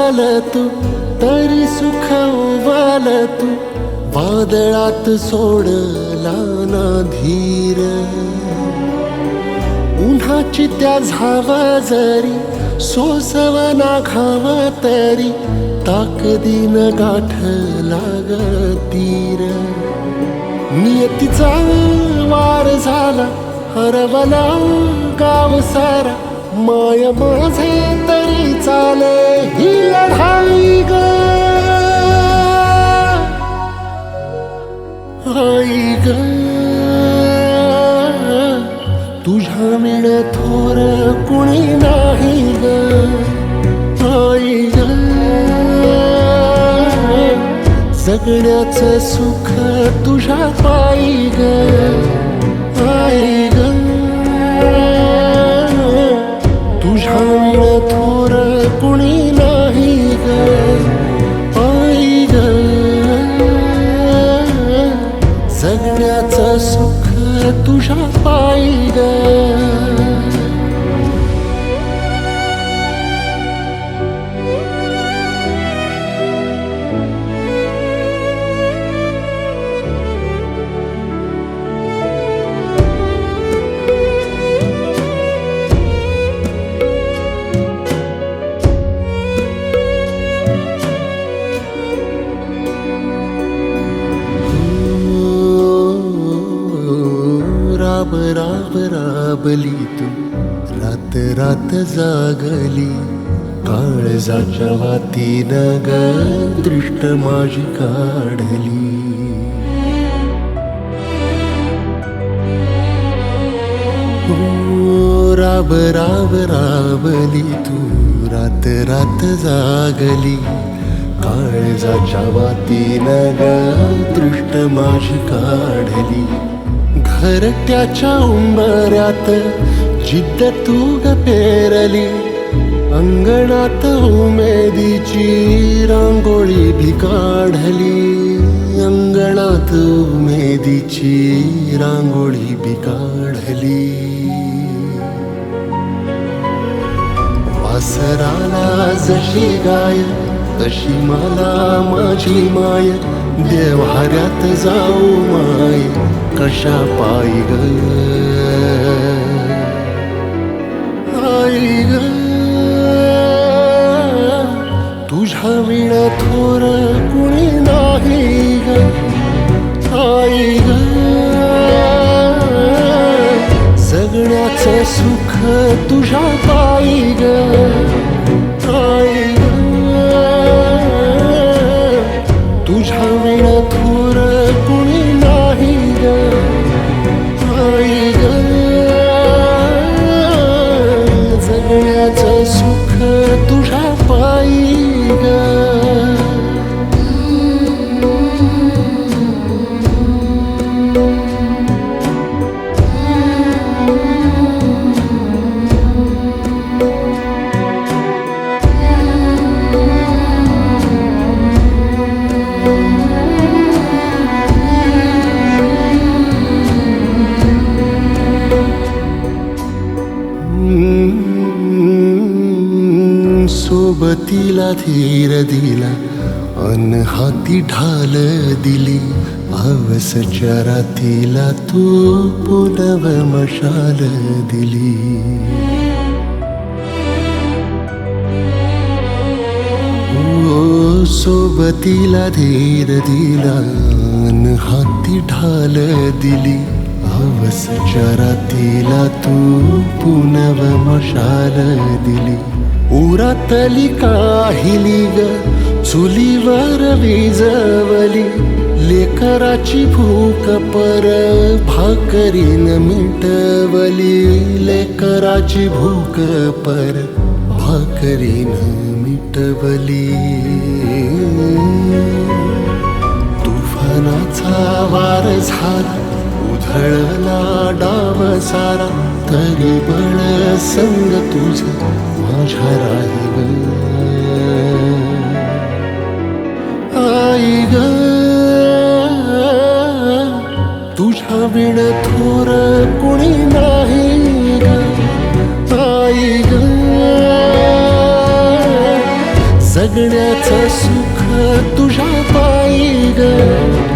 उभाल तू तरी सुख उभाल तू वादळात सोडला ना धीर उन्हाची त्या झावा जरी सोसवना घावा तरी ताकदीन गाठला ग तीर नियतीचा वार झाला हरवला गाव सारा माय माझे तरी चाले ही लढाई ग आई ग तुझ्या विण थोर कुणी नाही ग आई ग जगण्याचं सुख तुझ्या पायी ग आई ग तुझ्या विण थोर कुणी नाही ग आई ग जगण्याचं सुख तुझ्या पायी ग राबली तू रात रात जागली काळजाच्या वातीनं ग दृष्ट माझी काढली राबली तू रात रात जागली काळजाच्या वातीनं ग दृष्ट माझी काढली घरट्याच्या उंबऱ्यात जिद्द तू ग पेरली अंगणात उमेदीची रांगोळी भी काढली अंगणात उमेदीची रांगोळी भी काढली वासराला जशी गाय तशी मला माझी माय देव्हाऱ्यात जाऊ माय कशा पायी ग आई ग तुझ्या विण थोर कुणी नाही ग आई ग जगण्याचं सुख तुझ्या पायी ग आई ग तुझ्या विण थोर कुणी नाही ग आई ग जगण्याचं सुख तुझ्या पायी ग सोबतीला धीर दिला अन हाती ढाल दिली हवस चरातीला तू पुनव मशाल दिली ओ सोबतीला धीर दिला अन हाती ढाल दिली हवस चरातीला तू पुनव मशाल दिली उरातली काहिली ग चुलीवर विजवली लेकराची भूक पर भाकरीन मिटवली लेकराची भूक पर भाकरीन मिटवली तुफानाचा वार झाला उधळला डाव सारा तरी बळ संग तुझं माझ्या राहील आई ग तुझ्या विण थोर कुणी नाही ग आई ग जगण्याचं सुख तुझ्या पायी ग